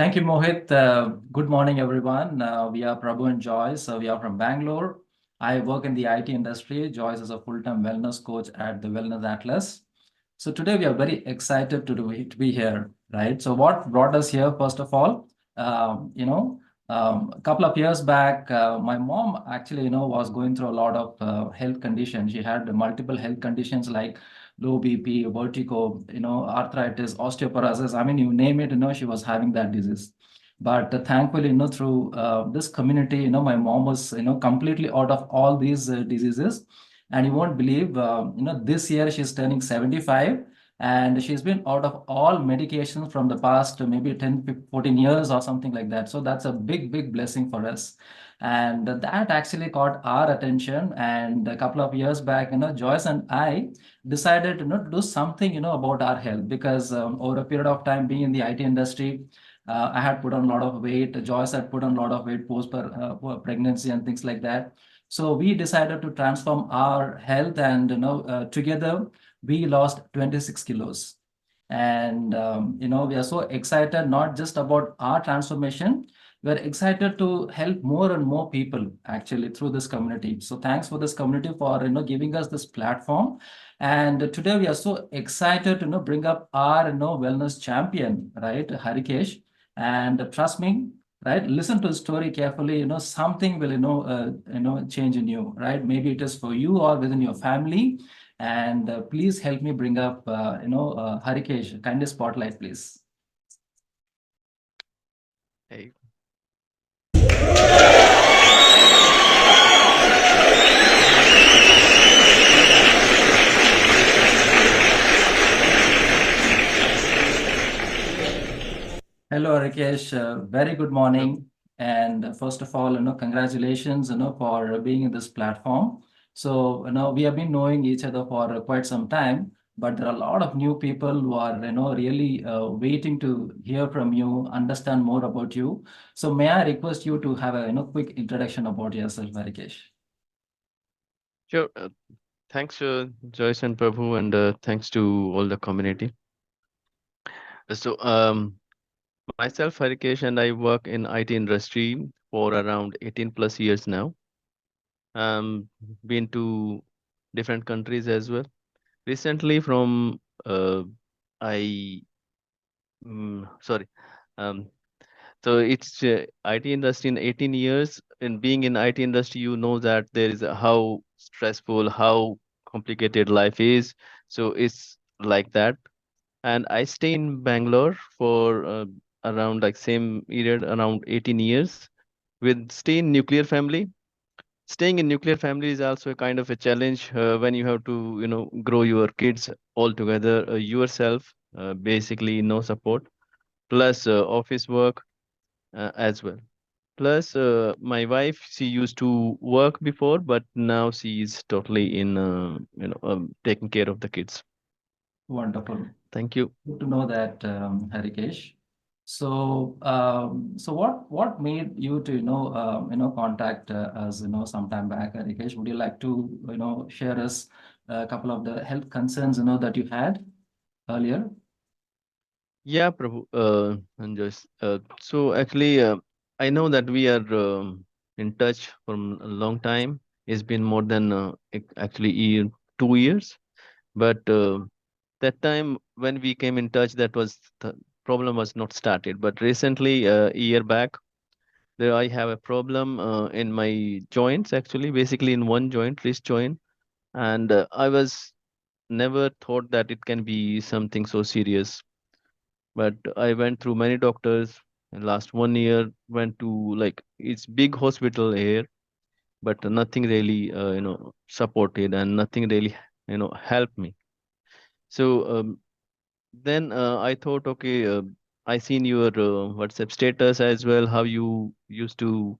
Thank you, Mohit. Good morning, everyone. We are Prabhu and Joyce. We are from Bangalore. I work in the IT industry. Joyce is a full-time wellness coach at the Wellness Atlas. So today we are very excited to be here, right? So what brought us here, first of all, a couple of years back, my mom actually, was going through a lot of health conditions. She had multiple health conditions like low BP, vertigo, arthritis, osteoporosis. I mean, you name it, she was having that disease. But thankfully, through this community, my mom was, completely out of all these diseases. And you won't believe, this year she's turning 75 and she's been out of all medications from the past maybe 10, 14 years or something like that. So that's a big, big blessing for us. And that actually caught our attention. And a couple of years back, Joyce and I decided to do something about our health because over a period of time being in the IT industry, I had put on a lot of weight. Joyce had put on a lot of weight pregnancy and things like that. So we decided to transform our health, and together we lost 26 kilos. And we are so excited not just about our transformation. We're excited to help more and more people actually through this community. So thanks for this community for giving us this platform. And today we are so excited to bring up our wellness champion, right, Harikesh. And trust me, right, listen to the story carefully. Something will change in you, right? Maybe it is for you or within your family. And please help me bring up Harikesh. Kindly spotlight, please. Hey, Hello, Harikesh. Very good hello. morning. And first of all, congratulations, for being in this platform. So, we have been knowing each other for quite some time, but there are a lot of new people who are, really waiting to hear from you, understand more about you. So, may I request you to have a, quick introduction about yourself, Harikesh? Sure. Thanks, Joyce and Prabhu, and thanks to all the community. Myself, Harikesh, and I work in IT industry for around 18 plus years now. Been to different countries as well. Recently, from I sorry. Um, so it's IT industry in 18 years. And being in IT industry, you know that there is how stressful, how complicated life is. So it's like that. And I stay in Bangalore for around like same period, around 18 years. With stay in nuclear family. Staying in nuclear family is also a kind of a challenge when you have to, grow your kids all together yourself. Basically, no support plus office work as well. Plus, my wife, she used to work before, but now she is totally in, taking care of the kids. Wonderful. Thank you. Good to know that, Harikesh. So what made you to contact us sometime back, Harikesh? Would you like to share us a couple of the health concerns that you had earlier? Yeah, Prabhu, and just so actually, I know that we are in touch from a long time. It's been more than actually 2 years, but that time when we came in touch, that was the problem was not started. But recently, a year back, there I have a problem in my joints, actually, basically in one joint, wrist joint, and I was never thought that it can be something so serious. But I went through many doctors. And last 1 year, went to like it's big hospital here, but nothing really, supported and nothing really, helped me. So then I thought, okay, I seen your WhatsApp status as well, how you used to,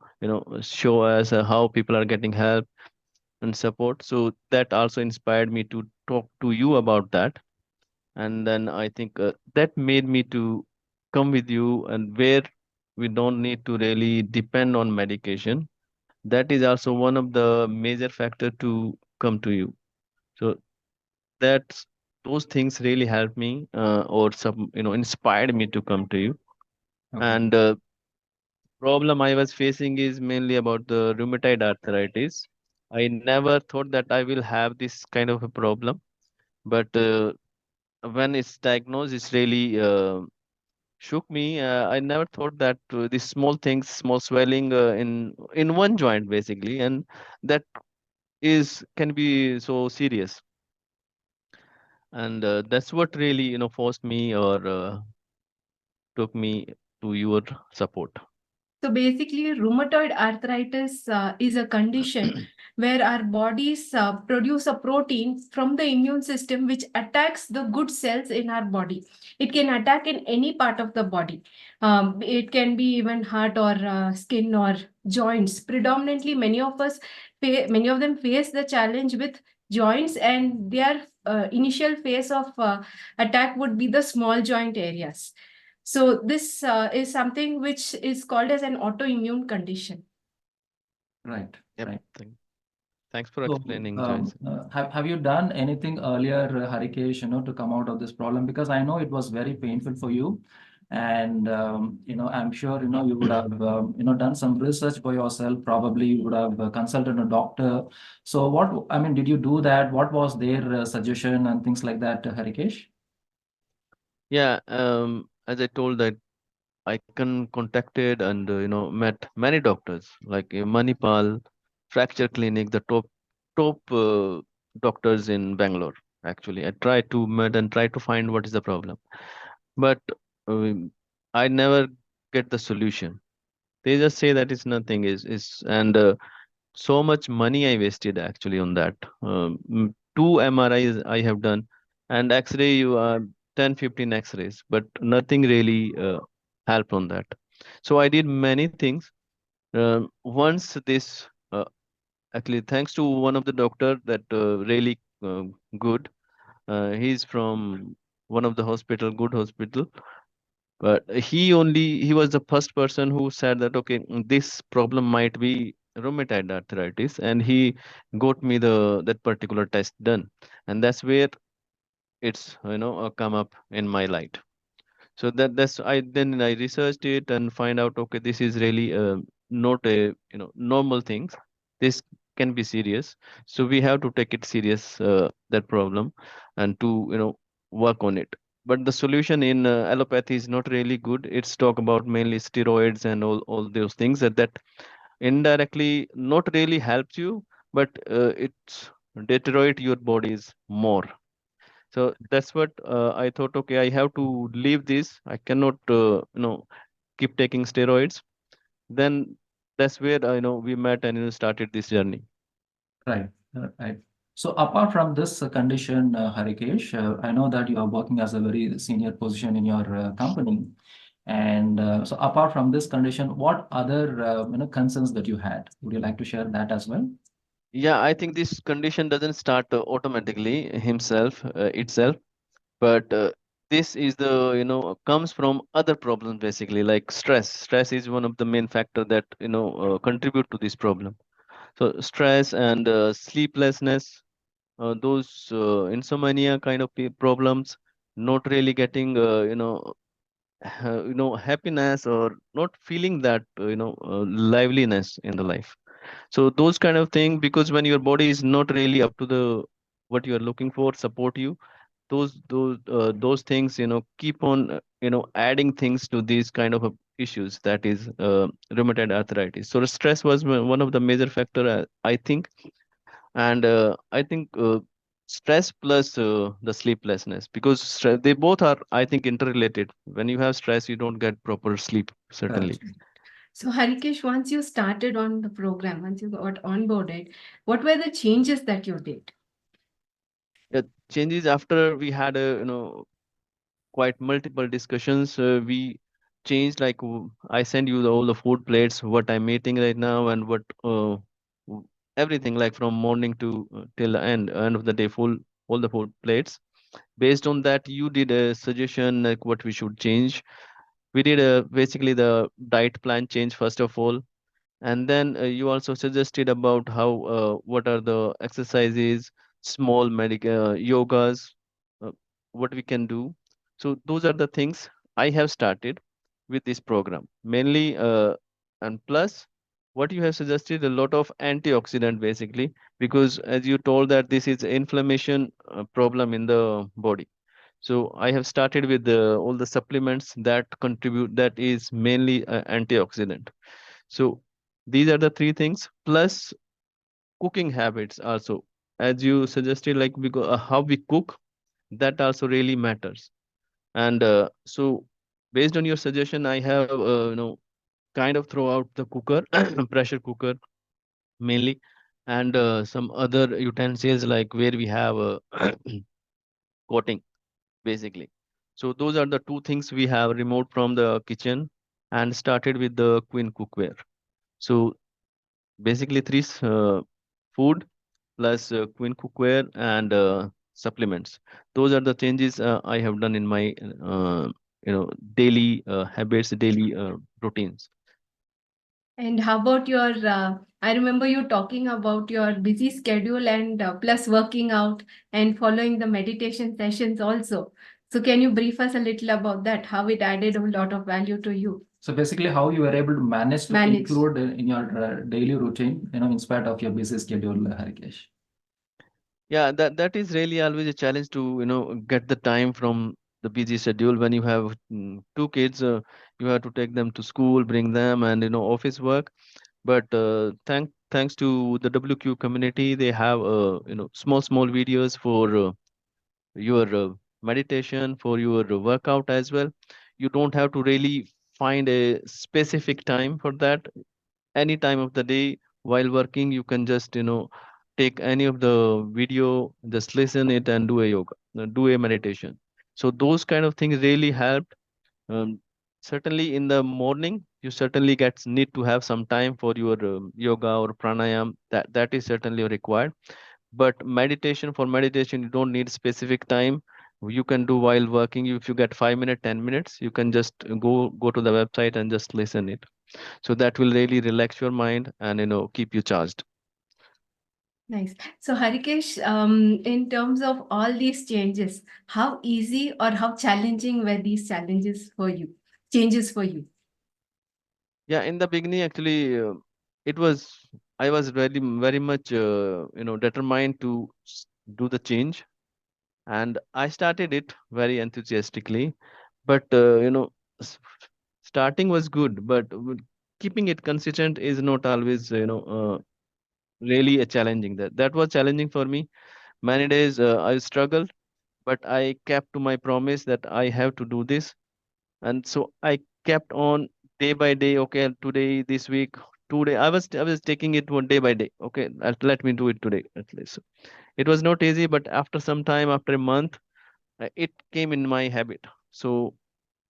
show us how people are getting help and support. So that also inspired me to talk to you about that. And then I think that made me to come with you, and where we don't need to really depend on medication. That is also one of the major factor to come to you. So that's those things really helped me or some inspired me to come to you. Okay. And problem I was facing is mainly about the rheumatoid arthritis. I never thought that I will have this kind of a problem, but when it's diagnosed, it's really shook me. I never thought that these small things, small swelling in one joint basically, and that is can be so serious. And that's what really forced me or took me to your support. So basically, rheumatoid arthritis is a condition where our bodies produce a protein from the immune system which attacks the good cells in our body. It can attack in any part of the body. It can be even heart or skin or joints. Predominantly, many of them face the challenge with joints, and their initial phase of attack would be the small joint areas. So this is something which is called as an autoimmune condition. Right. Yep. Right. Thanks for So, explaining, Joyce. have you done anything earlier, Harikesh, to come out of this problem? Because I know it was very painful for you, and I'm sure you would have done some research for yourself. Probably you would have consulted a doctor. So, what I mean, did you do that? What was their suggestion and things like that, Harikesh? Yeah, as I told that I contacted and met many doctors like Manipal, fracture clinic, the top doctors in Bangalore. Actually, I tried to meet and try to find what is the problem, but um, I never get the solution. They just say that it's nothing is and so much money I wasted actually on that. Two MRIs I have done, and X-ray you 10, 15 X-rays, but nothing really helped on that. So I did many things. Once this actually thanks to one of the doctor that really good. He's from one of the hospital, good hospital, but he was the first person who said that okay, this problem might be rheumatoid arthritis, and he got me the that particular test done, and that's where it's come up in my light. So that's I researched it and find out okay, this is really not a normal things. This can be serious, so we have to take it serious, that problem, and to work on it. But the solution in allopathy is not really good. It's talk about mainly steroids and all those things that indirectly not really helps you, but it's deteriorate your bodies more. So that's what I thought. Okay, I have to leave this. I cannot, keep taking steroids. Then that's where we met and started this journey. Right. Right. So apart from this condition, Harikesh, I know that you are working as a very senior position in your company. And so apart from this condition, what other concerns that you had? Would you like to share that as well? Yeah, I think this condition doesn't start automatically itself, but this is the comes from other problems basically, like stress. Stress is one of the main factor that contribute to this problem. So stress and sleeplessness, those insomnia kind of problems, not really getting happiness or not feeling that liveliness in the life. So those kind of thing, because when your body is not really up to the what you are looking for support you, those things keep on adding things to these kind of issues, that is rheumatoid arthritis. So the stress was one of the major factor, I think. And I think stress plus the sleeplessness, because they both are, I think, interrelated. When you have stress, you don't get proper sleep, certainly. Correct. So Harikesh, once you started on the program, once you got onboarded, what were the changes that you did? Yeah, changes after we had a quite multiple discussions. We changed, like I send you all the food plates, what I'm eating right now, and what everything, like from morning to till the end of the day, full all the food plates. Based on that, you did a suggestion like what we should change. We did basically the diet plan change first of all, and then you also suggested about how what are the exercises, small medical yogas, uh, what we can do. So those are the things I have started. with this program. Mainly, and plus, what you have suggested a lot of antioxidant basically, because as you told that this is inflammation problem in the body. So I have started with all the supplements that contribute, that is mainly antioxidant. So these are the three things, plus cooking habits also. As you suggested, like because how we cook, that also really matters. And so based on your suggestion, I have kind of throw out the cooker, pressure cooker mainly, and some other utensils like where we have coating basically. So those are the two things we have removed from the kitchen and started with the queen cookware. So basically food plus queen cookware and supplements. Those are the changes I have done in my daily habits, daily routines. And how about your, I remember you talking about your busy schedule and plus working out and following the meditation sessions also. So can you brief us a little about that, how it added a lot of value to you? So basically, how you were able to manage to Manage. include in your daily routine, in spite of your busy schedule, Harikesh. Yeah, that is really always a challenge to get the time from the busy schedule when you have two kids. You have to take them to school, bring them, and office work. But thanks to the WQ community, they have small videos for your meditation, for your workout as well. You don't have to really find a specific time for that. Any time of the day while working, you can just take any of the video, just listen it and do a yoga, do a meditation. So those kind of things really helped. Certainly in the morning, you certainly need to have some time for your yoga or pranayam. That is certainly required. But for meditation, you don't need specific time. You can do while working. If you get 5 minutes, 10 minutes, you can just go to the website and just listen it. So that will really relax your mind and keep you charged. Nice. So Harikesh, in terms of all these changes, how easy or how challenging were these challenges for you? Changes for you? Yeah, in the beginning, actually, it was I was very much determined to do the change, and I started it very enthusiastically. But s- starting was good, but keeping it consistent is not always really a challenging. That was challenging for me. Many days I struggled, but I kept to my promise that I have to do this. And so I kept on day by day. Okay, today, this week, today, I was taking it one day by day. Okay, let me do it today at least. So it was not easy, but after some time, after a month, it came in my habit. So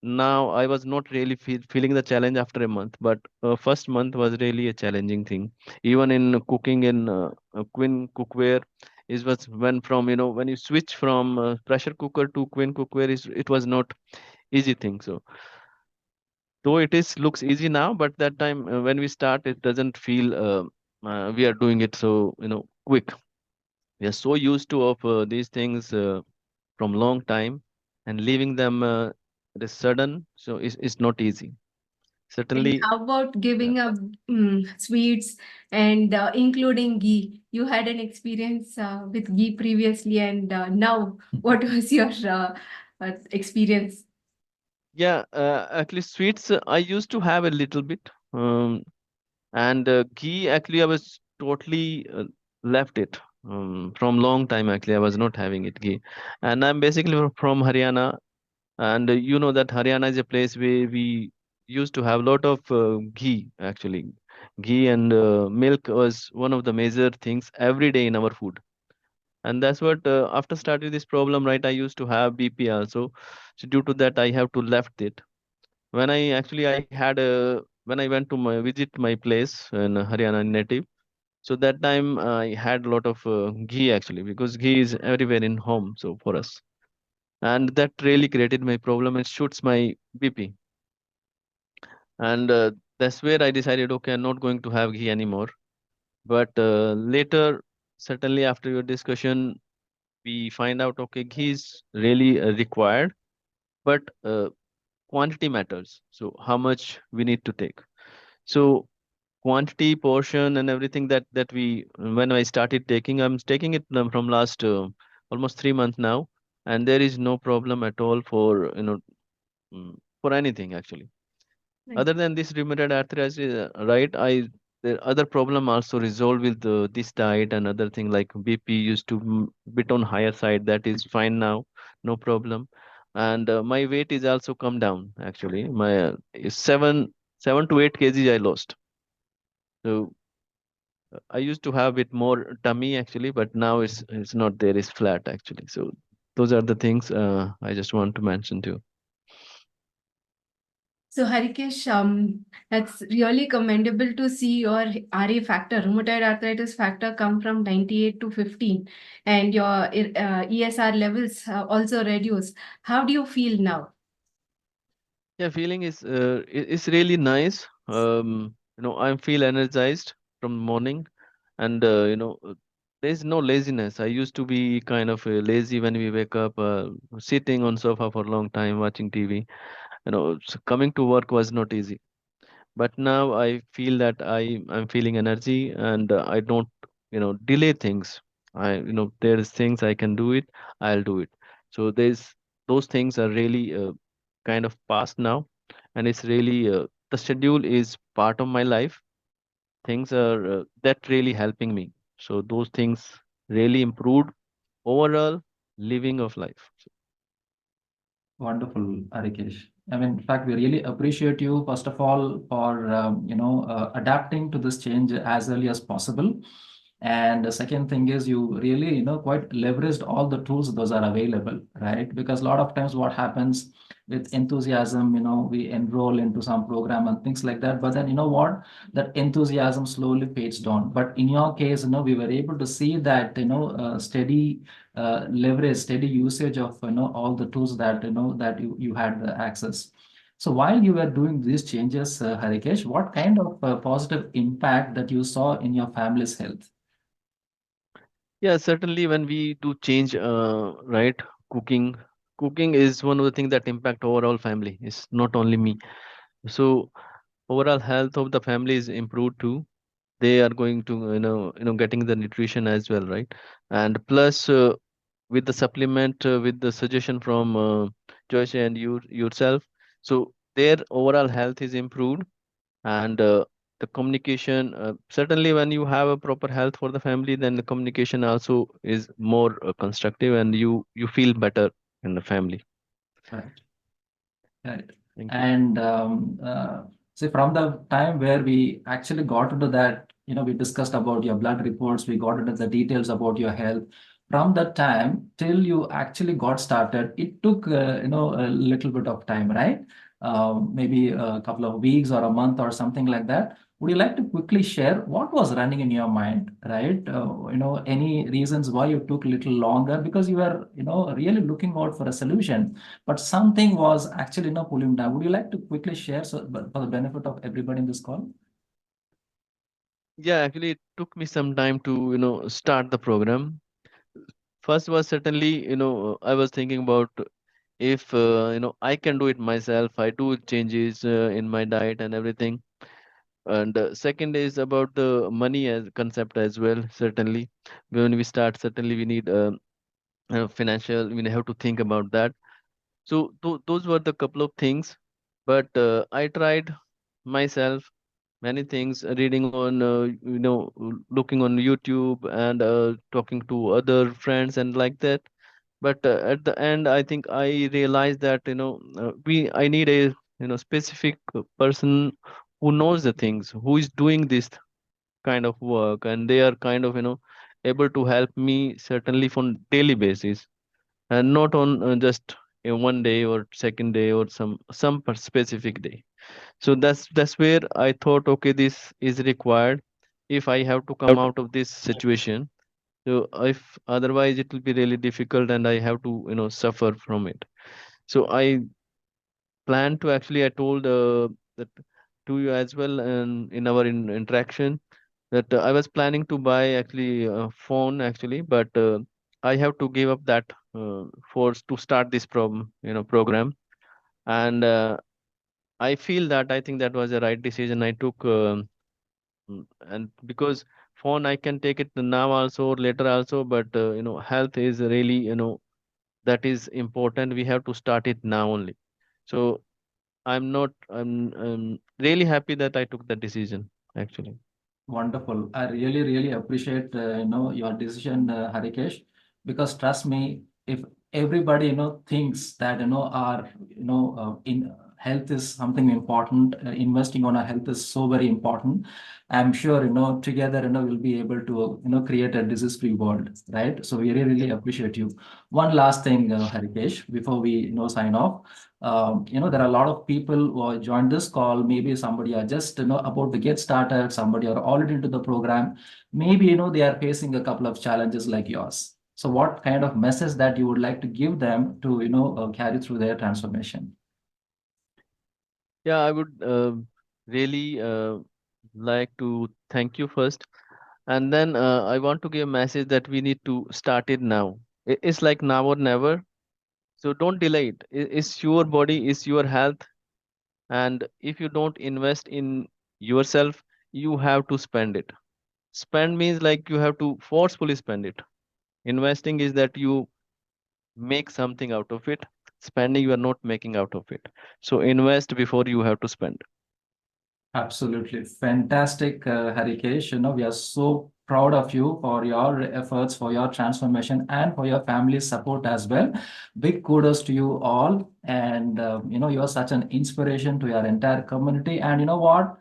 now I was not really feeling the challenge after a month, but first month was really a challenging thing. Even in cooking in queen cookware, is was when from when you switch from pressure cooker to queen cookware, is it was not easy thing. So though it is looks easy now, but that time when we start, it doesn't feel we are doing it so quick. We are so used to of these things from long time, and leaving them it is sudden, so it's not easy. And Certainly, how about yeah. giving up sweets and including ghee? You had an experience with ghee previously, and now what was your experience? Yeah, at least sweets I used to have a little bit, and ghee actually I was totally left it from long time. Actually, I was not having it ghee, and I'm basically from Haryana. And you know that Haryana is a place where we used to have a lot of ghee, actually. Ghee and milk was one of the major things every day in our food. And that's what, after starting this problem, right, I used to have BP also. So due to that, I have to left it. When I went to visit my place in Haryana native, so that time I had a lot of ghee actually, because ghee is everywhere in home. So for us, and that really created my problem and shoots my BP. And that's where I decided, okay, I'm not going to have ghee anymore. But later, certainly after your discussion, we find out, okay, ghee is really required. But quantity matters. So how much we need to take. So quantity, portion, and everything that we when I started taking, I'm taking it from last almost 3 months now, and there is no problem at all for for anything actually. Right. Other than this rheumatoid arthritis, right? The other problem also resolved with this diet and other thing like BP used to bit on higher side. That is fine now, no problem. And my weight is also come down actually. My is 7 to 8 kg I lost. So I used to have it more tummy actually, but now it's not there. It's flat actually. So those are the things I just want to mention too. So, Harikesh, that's really commendable to see your RA factor, rheumatoid arthritis factor, come from 98 to 15, and your ESR levels also reduced. How do you feel now? Yeah, feeling is really nice. I feel energized from morning, and there's no laziness. I used to be kind of lazy when we wake up, sitting on sofa for a long time watching TV. So coming to work was not easy. But now I feel that I'm feeling energy, and I don't delay things. There's things I can do it, I'll do it. So there's those things are really kind of past now, and it's really the schedule is part of my life. Things are that really helping me. So those things really improved overall living of life. Wonderful, Arikesh. I mean, in fact, we really appreciate you, first of all, for adapting to this change as early as possible. And the second thing is you really, quite leveraged all the tools those are available, right? Because a lot of times what happens with enthusiasm, we enroll into some program and things like that. But then you know what? That enthusiasm slowly fades down. But in your case, we were able to see that, steady leverage, steady usage of all the tools that that you had access. So while you were doing these changes, Harikesh, what kind of positive impact that you saw in your family's health? Yeah, certainly when we do change, right, cooking, cooking is one of the things that impact overall family. It's not only me. So overall health of the family is improved too. They are going to, getting the nutrition as well, right? And plus, with the supplement, with the suggestion from Joyce and yourself, so their overall health is improved, and the communication certainly when you have a proper health for the family, then the communication also is more constructive, and you feel better in the family. Right. Right. Thank you. And see, from the time where we actually got into that, we discussed about your blood reports, we got into the details about your health. From that time till you actually got started, it took, a little bit of time, right? Maybe a couple of weeks or a month or something like that. Would you like to quickly share what was running in your mind, right? Any reasons why you took a little longer because you were, really looking out for a solution, but something was actually not pulling down. Would you like to quickly share so but for the benefit of everybody in this call? Yeah, actually it took me some time to start the program. First was certainly I was thinking about if I can do it myself, I do changes in my diet and everything. And second is about the money as concept as well. Certainly when we start, certainly we need financial, we have to think about that. So those were the couple of things, but I tried myself many things, reading on looking on YouTube, and talking to other friends and like that. But at the end I think I realized that we I need a specific person who knows the things, who is doing this kind of work, and they are kind of able to help me certainly on daily basis, and not on just one day or second day or some specific day. So that's where I thought, okay, this is required if I have to come out of this situation. So if otherwise it will be really difficult, and I have to suffer from it. So I plan to actually, I told that to you as well, and in our interaction, that I was planning to buy actually a phone actually, but I have to give up that for to start this program. And I feel that I think that was the right decision I took. And because phone I can take it now also or later also, but health is really, that is important. We have to start it now only. So I'm really happy that I took that decision actually. Wonderful. I really, really appreciate your decision, Harikesh, because trust me, if everybody thinks that our in health is something important, investing on our health is so very important. I'm sure together we'll be able to create a disease-free world, right? So we really, really appreciate you. One last thing, Harikesh, before we sign off. There are a lot of people who have joined this call. Maybe somebody are just about to get started, somebody are already into the program. Maybe they are facing a couple of challenges like yours. So what kind of message that you would like to give them to carry through their transformation? Yeah, I would really like to thank you first, and then I want to give a message that we need to start it now. It's like now or never. So don't delay it. It's your body, it's your health, and if you don't invest in yourself, you have to spend it. Spend means like you have to forcefully spend it. Investing is that you make something out of it. Spending, you are not making out of it. So invest before you have to spend. Absolutely fantastic, Harikesh. We are so proud of you for your efforts, for your transformation, and for your family's support as well. Big kudos to you all. And, you are such an inspiration to your entire community. And you know what?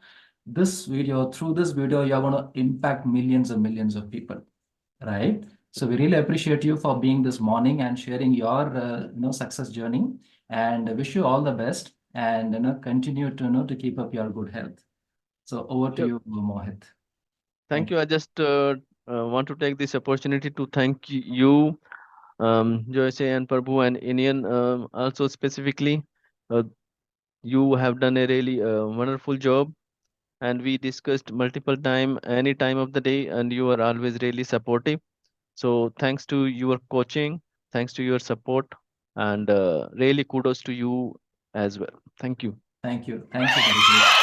Through this video, you're going to impact millions and millions of people, right? So we really appreciate you for being this morning and sharing your, success journey. And I wish you all the best and, continue to, to keep up your good health. So over to Sure. you, Mohit. Thank Thank you. I just want to take this opportunity to thank you, Joyce and Prabhu and Indian, also specifically. Uh, you have done a really wonderful job, and we discussed multiple time, any time of the day, and you are always really supportive. So thanks to your coaching, thanks to your support, and really kudos to you as well. Thank you. thank you. Thank you, Harikesh.